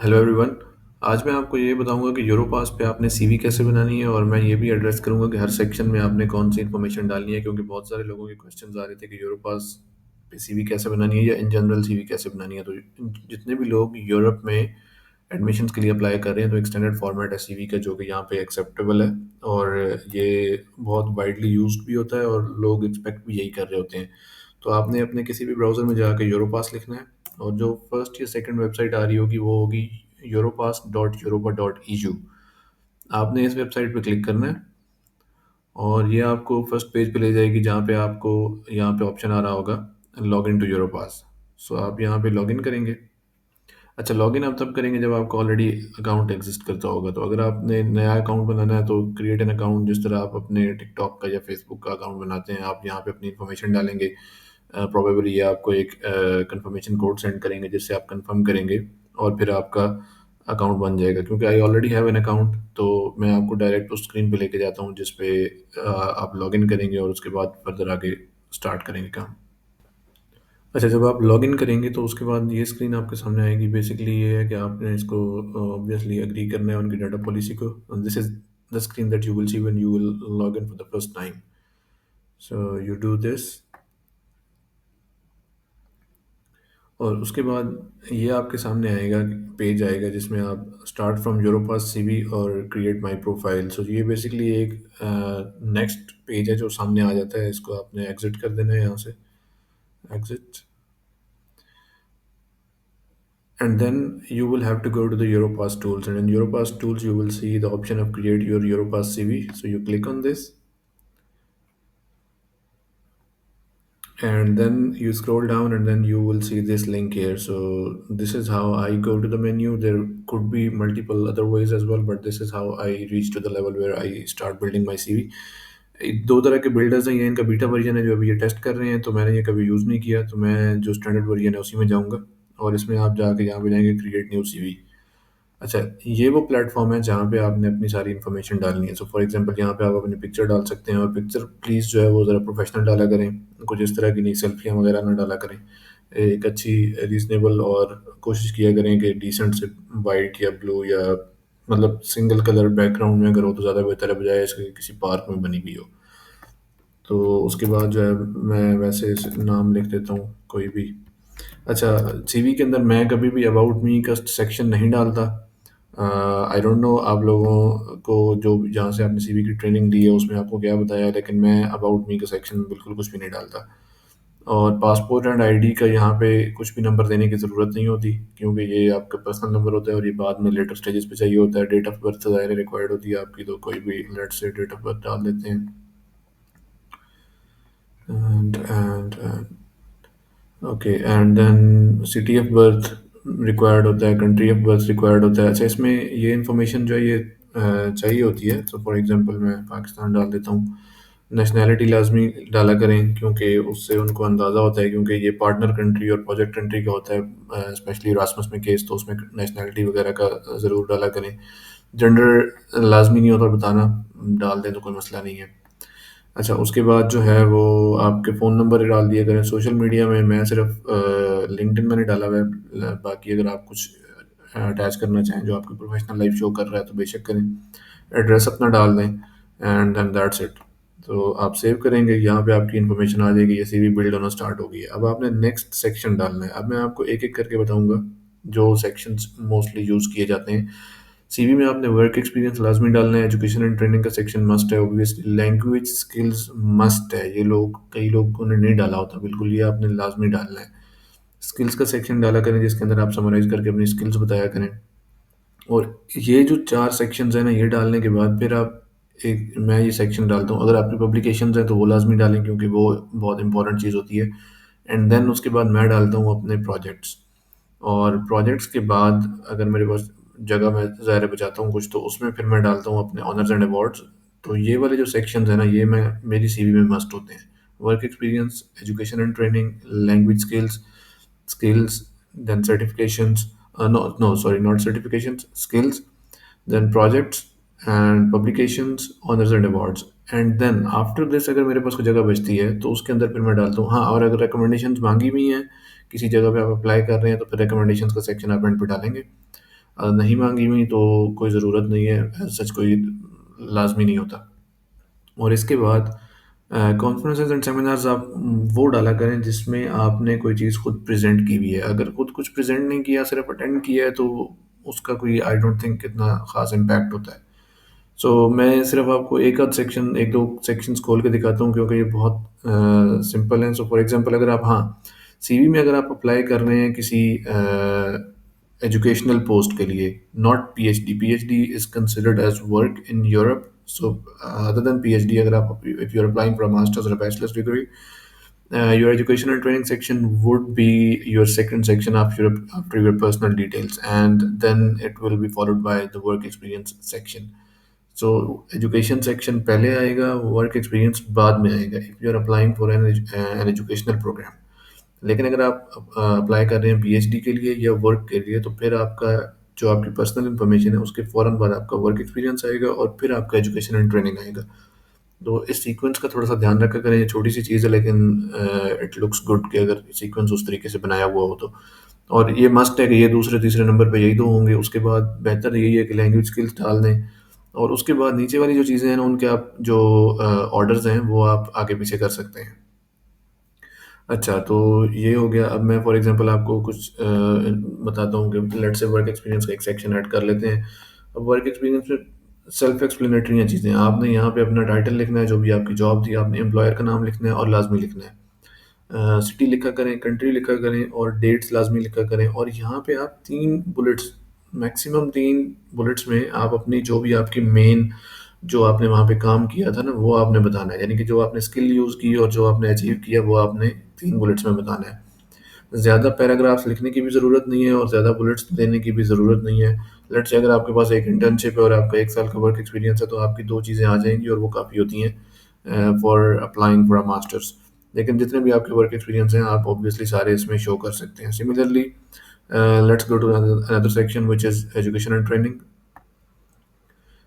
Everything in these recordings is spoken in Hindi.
Hello everyone. आज मैं आपको ये बताऊंगा कि यूरोपास पे आपने सीवी कैसे बनानी है, और मैं ये भी एड्रेस करूंगा कि हर सेक्शन में आपने कौन सी इन्फॉर्मेशन डालनी है, क्योंकि बहुत सारे लोगों के क्वेश्चंस आ रहे थे कि यूरोपास पे सीवी कैसे बनानी है या इन जनरल सीवी कैसे बनानी है। तो जितने भी लोग यूरोप में एडमिशन्स के लिए अप्लाई कर रहे हैं तो एक्सटेंडेड फॉर्मेट है सीवी का, जो कि यहाँ पे एक्सेप्टेबल है और ये बहुत वाइडली यूज्ड भी होता है और लोग एक्सपेक्ट भी यही कर रहे होते हैं। तो आपने अपने किसी भी ब्राउज़र में जाकर यूरोपास लिखना है, और जो फर्स्ट या सेकंड वेबसाइट आ रही होगी वो होगी europass.europa.eu। आपने इस वेबसाइट पे क्लिक करना है और ये आपको फर्स्ट पेज पे ले जाएगी, जहाँ पे आपको यहाँ पे ऑप्शन आ रहा होगा लॉग इन टू यूरोपास। सो आप यहाँ पे लॉग इन करेंगे। अच्छा, लॉगिन आप तब करेंगे जब आपका ऑलरेडी अकाउंट एग्जिस्ट करता होगा। तो अगर आपने नया अकाउंट बनाना है तो क्रिएट एन अकाउंट, जिस तरह आप अपने टिकटॉक का या फेसबुक का अकाउंट बनाते हैं, आप यहाँ पे अपनी इन्फॉर्मेशन डालेंगे। प्रोबेबली ये आपको एक कंफर्मेशन कोड सेंड करेंगे जिससे आप कंफर्म करेंगे और फिर आपका अकाउंट बन जाएगा। क्योंकि I already have an account, तो मैं आपको डायरेक्ट उस स्क्रीन पे लेके जाता हूँ जिस पे आप लॉगिन करेंगे और उसके बाद फर्दर आगे स्टार्ट करेंगे काम। अच्छा, जब आप लॉगिन करेंगे तो उसके बाद ये स्क्रीन आपके सामने आएगी। बेसिकली ये है कि आपने इसको ऑब्वियसली एग्री करना है उनकी डाटा पॉलिसी को। This is the screen that you will see when you will log in for the first time. So you do this, और उसके बाद ये आपके सामने आएगा, पेज आएगा जिसमें आप स्टार्ट फ्रॉम यूरोपास सीवी और क्रिएट माय प्रोफाइल। सो ये बेसिकली एक नेक्स्ट पेज है जो सामने आ जाता है। इसको आपने एग्जिट कर देना है यहाँ से, exit, and then you will have to go to the Europass tools, and in Europass tools you will see the option of create your Europass CV. So you click on this, and then you scroll down, and then you will see this link here. So this is how I go to the menu. There could be multiple other ways as well, but this is how I reach to the level where I start building my CV. दो तरह के बिल्डर्स हैं, ये इनका बीटा वर्जन है जो अभी ये टेस्ट कर रहे हैं, तो मैंने ये कभी यूज़ नहीं किया, तो मैं जो स्टैंडर्ड वर्जन है उसी में जाऊँगा। और इसमें आप जाके यहाँ पे जाएंगे क्रिएट न्यू सीवी। अच्छा, ये वो प्लेटफॉर्म है जहाँ पे आपने अपनी सारी इन्फॉर्मेशन डालनी है। सो फॉर एग्जांपल यहाँ पे आप अपनी पिक्चर डाल सकते हैं, और पिक्चर प्लीज़ जो है वो ज़रा प्रोफेशनल डाला करें, कुछ इस तरह की नहीं, सेल्फियाँ वगैरह ना डाला करें। एक अच्छी रीजनेबल, और कोशिश किया करें कि डिसेंट से वाइट या ब्लू या मतलब सिंगल कलर बैकग्राउंड में अगर हो तो ज़्यादा बेहतर है, बजाय इसके कि किसी पार्क में बनी हुई हो। तो उसके बाद जो है मैं वैसे नाम लिख देता हूँ कोई भी। अच्छा, सीवी के अंदर मैं कभी भी अबाउट मी का सेक्शन नहीं डालता। आई डोंट नो आप लोगों को जो जहाँ से आपने सीवी की ट्रेनिंग ली है उसमें आपको क्या बताया है, लेकिन मैं अबाउट मी का सेक्शन बिल्कुल कुछ भी नहीं डालता। और पासपोर्ट एंड आईडी का यहाँ पे कुछ भी नंबर देने की ज़रूरत नहीं होती, क्योंकि ये आपका पर्सनल नंबर होता है और ये बाद में लेटर स्टेजेस पे चाहिए होता है। डेट ऑफ बर्थ ज़ाहिर रिक्वायर्ड होती है आपकी, तो कोई भी लेट से डेट ऑफ बर्थ डाल देते हैं। And okay, and then city of birth required होता है, कंट्री ऑफ बर्थ रिक्वायर्ड होता है। अच्छा, इसमें ये इन्फॉर्मेशन जो है ये चाहिए होती है। तो फॉर एग्जांपल मैं पाकिस्तान डाल देता हूँ। नेशनैलिटी लाजमी डाला करें, क्योंकि उससे उनको अंदाज़ा होता है, क्योंकि ये पार्टनर कंट्री और प्रोजेक्ट कंट्री का होता है, स्पेशली रासमस में केस, तो उसमें नेशनैलिटी वगैरह का ज़रूर डाला करें। जेंडर लाजमी नहीं होता बताना, डाल दें तो कोई मसला नहीं है। अच्छा, उसके बाद जो है वो आपके फ़ोन नंबर डाल दिया करें। सोशल मीडिया में मैं सिर्फ लिंक्डइन मैंने डाला हुआ है। बाकी अगर आप कुछ अटैच करना चाहें जो आपकी प्रोफेशनल लाइफ शो कर रहा है तो बेशक करें। एड्रेस अपना डाल दें, एंड देन दैट्स इट। तो आप सेव करेंगे, यहाँ पे आपकी इन्फॉर्मेशन आ जाएगी, ये सीवी बिल्ड होना स्टार्ट हो गई है। अब आपने नेक्स्ट सेक्शन डालना है। अब मैं आपको एक एक करके बताऊंगा जो सेक्शंस मोस्टली यूज़ किए जाते हैं। सीवी में आपने वर्क एक्सपीरियंस लाजमी डालना है। एजुकेशन एंड ट्रेनिंग का सेक्शन मस्ट है ऑब्वियसली। लैंग्वेज स्किल्स मस्ट है, ये लोग कई लोगों ने नहीं डाला होता, बिल्कुल ये आपने लाजमी डालना है। स्किल्स का सेक्शन डाला करें जिसके अंदर आप समराइज करके अपनी स्किल्स बताया करें। और ये जो चार सेक्शंस हैं ना, ये डालने के बाद फिर आप एक मैं ये सेक्शन डालता हूँ। अगर आपकी पब्लिकेशंस हैं तो वो लाजमी डालें, क्योंकि वो बहुत इंपॉर्टेंट चीज़ होती है। एंड देन उसके बाद मैं डालता हूँ अपने प्रोजेक्ट्स। और प्रोजेक्ट्स के बाद अगर मेरे पास जगह मैं ज़ाहिर है बचाता हूँ कुछ, तो उसमें फिर मैं डालता हूँ अपने ऑनर्स एंड अवार्ड्स। तो ये वाले जो सेक्शंस हैं ना, ये मैं मेरी सीवी में मस्ट होते हैं। Work experience, education and training, language skills, then certifications. No, sorry, not certifications, skills, then projects and publications, honors and awards. And then after this अगर मेरे पास कोई जगह बचती है तो उसके अंदर फिर मैं डालता हूँ। हाँ, और अगर रिकमेंडेशंस मांगी हुई हैं किसी जगह पे आप अप्लाई कर रहे हैं तो फिर रिकमेंडेशंस का सेक्शन आप एंड पे डालेंगे। नहीं मांगी हुई तो कोई ज़रूरत नहीं है, सच कोई लाजमी नहीं होता। और इसके बाद कॉन्फ्रेंसेस एंड सेमिनार्स आप वो डाला करें जिसमें आपने कोई चीज़ खुद प्रेजेंट की हुई है। अगर खुद कुछ प्रेजेंट नहीं किया, सिर्फ अटेंड किया है, तो उसका कोई आई डोंट थिंक इतना खास इम्पैक्ट होता है। सो मैं सिर्फ आपको एक आध सेक्शन, एक दो सेक्शंस खोल के दिखाता हूँ क्योंकि ये बहुत सिंपल हैं। सो फॉर एग्जांपल, अगर आप, हाँ, सीवी में अगर आप अप्लाई कर रहे हैं किसी एजुकेशनल पोस्ट के लिए, not PhD, PhD is considered as work in Europe. So other than PhD, अगर आप, if you are applying for a masters और bachelors degree, your education and training section would be your second section after your personal details, and then it will be followed by the work experience section. So education section पहले आएगा, वर्क एक्सपीरियंस बाद में आएगा, if you are applying for an educational program. लेकिन अगर आप अप्लाई कर रहे हैं पीएचडी के लिए या वर्क के लिए, तो फिर आपका जो आपकी पर्सनल इन्फॉर्मेशन है उसके फ़ौरन बाद आपका वर्क एक्सपीरियंस आएगा और फिर आपका एजुकेशन एंड ट्रेनिंग आएगा। तो इस सीक्वेंस का थोड़ा सा ध्यान रखा करें। ये छोटी सी चीज़ है लेकिन इट लुक्स गुड कि अगर सीक्वेंस उस तरीके से बनाया हुआ हो तो। और ये मस्ट है कि ये दूसरे तीसरे नंबर पे यही दो होंगे। उसके बाद बेहतर यही है कि लैंग्वेज स्किल्स डाल दें, और उसके बाद नीचे वाली जो चीज़ें हैं ना, उनके आप जो ऑर्डर्स हैं वो आप आगे पीछे कर सकते हैं। अच्छा, तो ये हो गया। अब मैं फॉर एग्जांपल आपको कुछ बताता हूँ कि लेट्स से वर्क एक्सपीरियंस का एक सेक्शन ऐड कर लेते हैं। अब वर्क एक्सपीरियंस में सेल्फ एक्सप्लेनेटरी हैं चीज़ें। आपने यहाँ पे अपना टाइटल लिखना है, जो भी आपकी जॉब थी, आपने एम्प्लॉयर का नाम लिखना है और लाज़मी लिखना है। सिटी लिखा करें, कंट्री लिखा करें और डेट्स लाज़मी लिखा करें। और यहाँ पे आप 3 बुलेट्स, मैक्सिमम 3 बुलेट्स में आप अपनी जो भी आपकी मेन, जो आपने वहाँ पे काम किया था ना, वो आपने बताना है। यानी कि जो आपने स्किल यूज़ की और जो आपने अचीव किया, वो आपने 3 बुलेट्स में बताना है। ज़्यादा पैराग्राफ्स लिखने की भी ज़रूरत नहीं है और ज़्यादा बुलेट्स देने की भी ज़रूरत नहीं है। लेट्स से अगर आपके पास एक इंटर्नशिप है और आपका 1 साल का वर्क एक्सपीरियंस है, तो आपकी 2 चीज़ें आ जाएँगी और वो काफ़ी होती हैं for applying for a masters. लेकिन जितने भी आपके वर्क एक्सपीरियंस हैं, आप ऑब्वियसली सारे इसमें शो कर सकते हैं। Similarly, let's go to another another section which is education and training.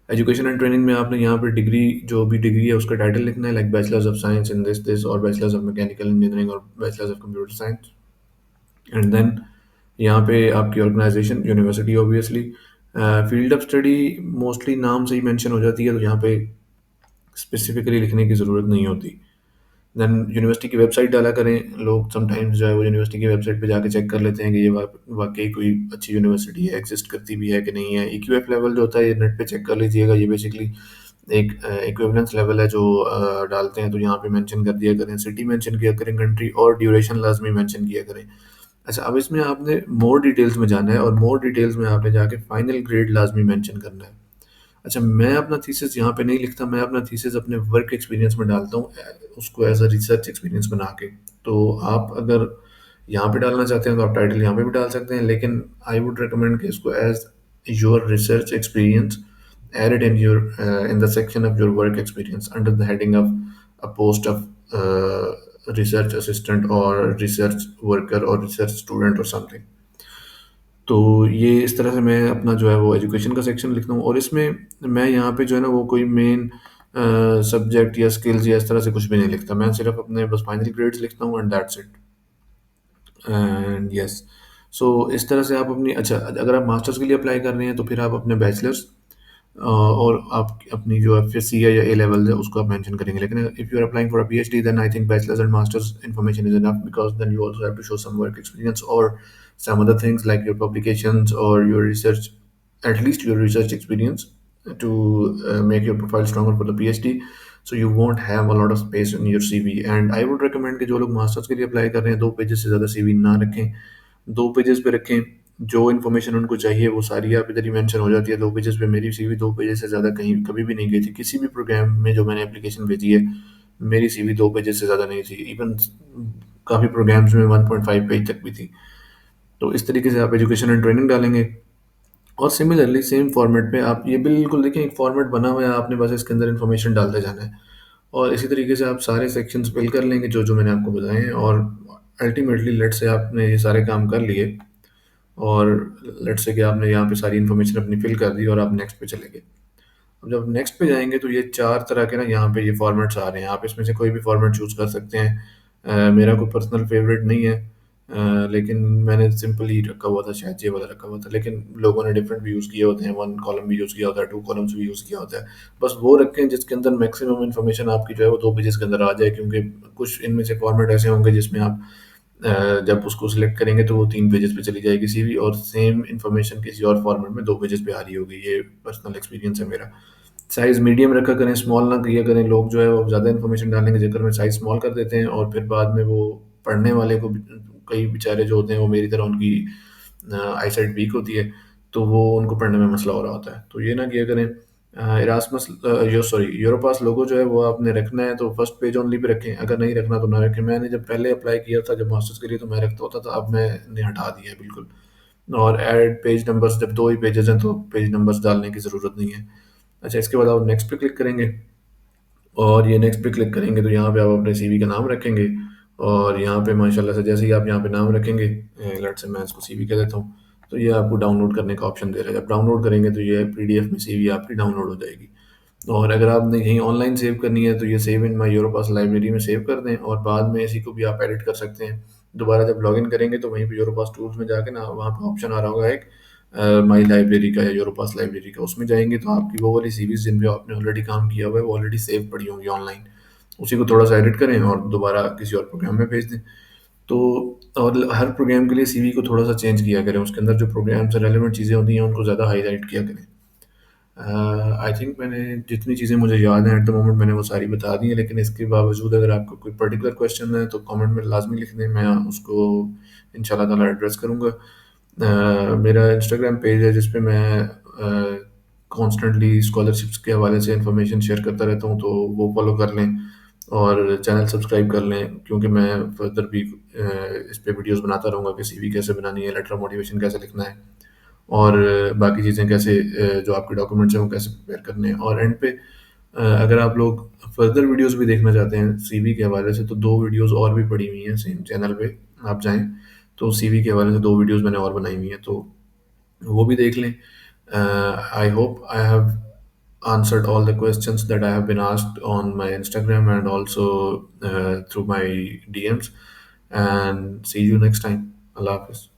Education and training में आपने यहाँ पे डिग्री, जो भी डिग्री है उसका टाइटल लिखना है, like bachelors of science in this और बैचलर्स ऑफ मैकेनिकल इंजीनियरिंग और bachelors of computer science. And then यहाँ पे आपकी organisation, university obviously. Field of study mostly नाम से ही मेंशन हो जाती है, तो यहाँ पे स्पेसिफिकली लिखने की ज़रूरत नहीं होती। देन यूनिवर्सिटी की वेबसाइट डाला करें। लोग समटाइम्स जो है वो यूनिवर्सिटी की वेबसाइट पे जाके चेक कर लेते हैं कि ये वाकई कोई अच्छी यूनिवर्सिटी है, एग्जिस्ट करती भी है कि नहीं है। EQF लेवल जो होता है, ये नेट पे चेक कर लीजिएगा। ये बेसिकली एक इक्विवेलेंस लेवल है जो डालते हैं, तो यहाँ पे मेंशन कर दिया करें, सिटी मेंशन किया करें, कंट्री और ड्यूरेशन लाजमी मेंशन किया करें। अच्छा, अब इसमें आपने मोर डिटेल्स में जाना है और मोर डिटेल्स में आपने जाके फाइनल ग्रेड लाजमी मेंशन करना है। अच्छा, मैं अपना थीसिस यहाँ पे नहीं लिखता, मैं अपना थीसिस अपने वर्क एक्सपीरियंस में डालता हूँ, उसको एज अ रिसर्च एक्सपीरियंस बना के। तो आप अगर यहाँ पे डालना चाहते हैं तो आप टाइटल यहाँ पे भी डाल सकते हैं, लेकिन आई वुड रिकमेंड कि इसको as your research experience add it in your in the section of your work experience under the heading of a post of research assistant or research worker or research student or something. तो ये इस तरह से मैं अपना जो है वो एजुकेशन का सेक्शन लिखता हूँ, और इसमें मैं यहाँ पे जो है ना वो कोई मेन सब्जेक्ट या स्किल्स या इस तरह से कुछ भी नहीं लिखता। मैं सिर्फ अपने बस फाइनल ग्रेड्स लिखता हूँ and that's it. And yes, so इस तरह से आप अपनी, अच्छा, अगर आप मास्टर्स के लिए अप्लाई कर रहे हैं तो फिर आप अपने बैचलर्स और आप अपनी जो एफएससी है या ए लेवल है उसको आप मेंशन करेंगे। लेकिन if you are applying for a PhD, then I think bachelors and masters information is enough, because then you also have to show some work experience और some other things like your publications or your research, at least your research experience, to make your profile stronger for the PhD. So you won't have a lot of space in your CV. And I would recommend कि जो लोग मास्टर्स के लिए अप्लाई कर रहे हैं, 2 पेजेस से ज़्यादा CV ना रखें। 2 पेजेस पे रखें, जो इन्फॉर्मेशन उनको चाहिए वो सारी आप इधर ही मेंशन हो जाती है 2 पेजेस पे। मेरी CV 2 पेजेस से ज़्यादा कहीं कभी भी नहीं गई थी। किसी भी प्रोग्राम में जो मैंने एप्लीकेशन भेजी है, मेरी CV 2 पेजेस से ज़्यादा नहीं थी। इवन काफ़ी प्रोग्राम्स में 1.5 पेज तक भी थी। तो इस तरीके से आप एजुकेशन एंड ट्रेनिंग डालेंगे। और सिमिलरली सेम फॉर्मेट पे आप ये बिल्कुल देखें, एक फॉर्मेट बना हुआ है, आपने बस इसके अंदर इन्फॉर्मेशन डालते जाना है। और इसी तरीके से आप सारे सेक्शंस फिल कर लेंगे जो जो मैंने आपको बताए हैं। और अल्टीमेटली लेट्स से आपने ये सारे काम कर लिए और लेट्स से कि आपने यहाँ पे सारी इन्फॉर्मेशन अपनी फिल कर दी और आप नेक्स्ट पे चले गए। अब जब नेक्स्ट पे जाएंगे तो ये 4 तरह के ना यहाँ पे ये फॉर्मेट्स आ रहे हैं। आप इसमें से कोई भी फॉर्मेट चूज़ कर सकते हैं। मेरा कोई पर्सनल फेवरेट नहीं है, लेकिन मैंने सिंपल ही रखा हुआ था, शायद ये वाला रखा हुआ था, लेकिन लोगों ने डिफरेंट भी यूज़ किए होते हैं, वन कॉलम भी यूज़ किया होता है, टू कॉलम्स भी यूज़ किया होता है। बस वो रखें जिसके अंदर मैक्सिमम इन्फॉर्मेशन आपकी जो है वो दो पेजेस के अंदर आ जाए, क्योंकि कुछ इनमें से फॉर्मेट ऐसे होंगे जिसमें आप जब उसको सिलेक्ट करेंगे तो वो तीन पेजेस पे चली जाएगी सीवी, और सेम इन्फॉर्मेशन किसी और फॉर्मेट में दो पेजेस पे आ रही होगी। ये पर्सनल एक्सपीरियंस है मेरा। साइज़ मीडियम रखा करें, स्मॉल ना किया करें। लोग जो है वो ज़्यादा इन्फॉर्मेशन डालने के चक्कर में साइज़ स्मॉल कर देते हैं, और फिर बाद में वो पढ़ने वाले को कई बेचारे जो होते हैं वो मेरी तरह उनकी आई साइट वीक होती है, तो वो उनको पढ़ने में मसला हो रहा होता है, तो ये ना किया करें। इरास्मस यो सॉरी यूरोपास लोगो जो है वो आपने रखना है तो फर्स्ट पेज ओनली पे रखें, अगर नहीं रखना तो ना रखें। मैंने जब पहले अप्लाई किया था जब मास्टर्स के लिए तो मैं रखता होता था, अब मैंने हटा दिया है बिल्कुल। और ऐड पेज नंबर्स, जब दो ही पेजेस हैं तो पेज नंबर्स डालने की ज़रूरत नहीं है। अच्छा, इसके बाद आप नेक्स्ट पे क्लिक करेंगे, और ये नेक्स्ट पे क्लिक करेंगे तो यहाँ पे आप अपने सीवी का नाम रखेंगे, और यहाँ पे माशाल्लाह से जैसे ही आप यहाँ पे नाम रखेंगे, लेट्स से मैं इसको सीवी कह देता हूँ, तो ये आपको डाउनलोड करने का ऑप्शन दे रहा है। जब डाउनलोड करेंगे तो ये पीडीएफ में सीवी आपकी डाउनलोड हो जाएगी। और अगर आपने कहीं ऑनलाइन सेव करनी है तो ये save in my Europass library में सेव कर दें, और बाद में इसी को भी आप एडिट कर सकते हैं। दोबारा जब लॉगिन करेंगे तो वहीं पे यूरोपास टूल्स में जाके ना वहाँ पे ऑप्शन आ रहा होगा एक माई लाइब्रेरी का या यूरोपास लाइब्रेरी का, उसमें जाएंगे तो आपकी वो वाली सीरीज जिन पे आपने ऑलरेडी काम किया हुआ है वो ऑलरेडी सेव पड़ी होंगी ऑनलाइन। उसी को थोड़ा सा एडिट करें और दोबारा किसी और प्रोग्राम में भेज दें। तो और हर प्रोग्राम के लिए सीवी को थोड़ा सा चेंज किया करें, उसके अंदर जो प्रोग्राम से रेलेवेंट चीज़ें होती हैं उनको ज़्यादा हाईलाइट किया करें। आई थिंक मैंने जितनी चीज़ें मुझे याद हैं एट द मोमेंट मैंने वो सारी बता दी हैं, लेकिन इसके बावजूद अगर आपको कोई पर्टिकुलर क्वेश्चन है तो कमेंट में लाजमी लिख दें, मैं उसको इंशाल्लाह ताला एड्रेस करूँगा। मेरा इंस्टाग्राम पेज है जिस पे मैं कॉन्स्टेंटली स्कॉलरशिप्स के हवाले से इंफॉर्मेशन शेयर करता रहता हूँ, तो वो फॉलो कर लें और चैनल सब्सक्राइब कर लें, क्योंकि मैं फर्दर भी इस पे वीडियोस बनाता रहूँगा कि सीवी कैसे बनानी है, लेटर मोटिवेशन कैसे लिखना है, और बाकी चीज़ें कैसे जो आपके डॉक्यूमेंट्स हैं वो कैसे प्रिपेयर करने हैं। और एंड पे अगर आप लोग फर्दर वीडियोस भी देखना चाहते हैं सीवी के हवाले से तो दो वीडियोस और भी पड़ी हुई हैं सेम चैनल पे, आप जाएं तो सीवी के हवाले से दो वीडियोस मैंने और बनाई हुई हैं, तो वो भी देख लें। I hope I have answered all the questions that I have been asked on my Instagram and also through my DMs. And see you next time. Allah Hafiz.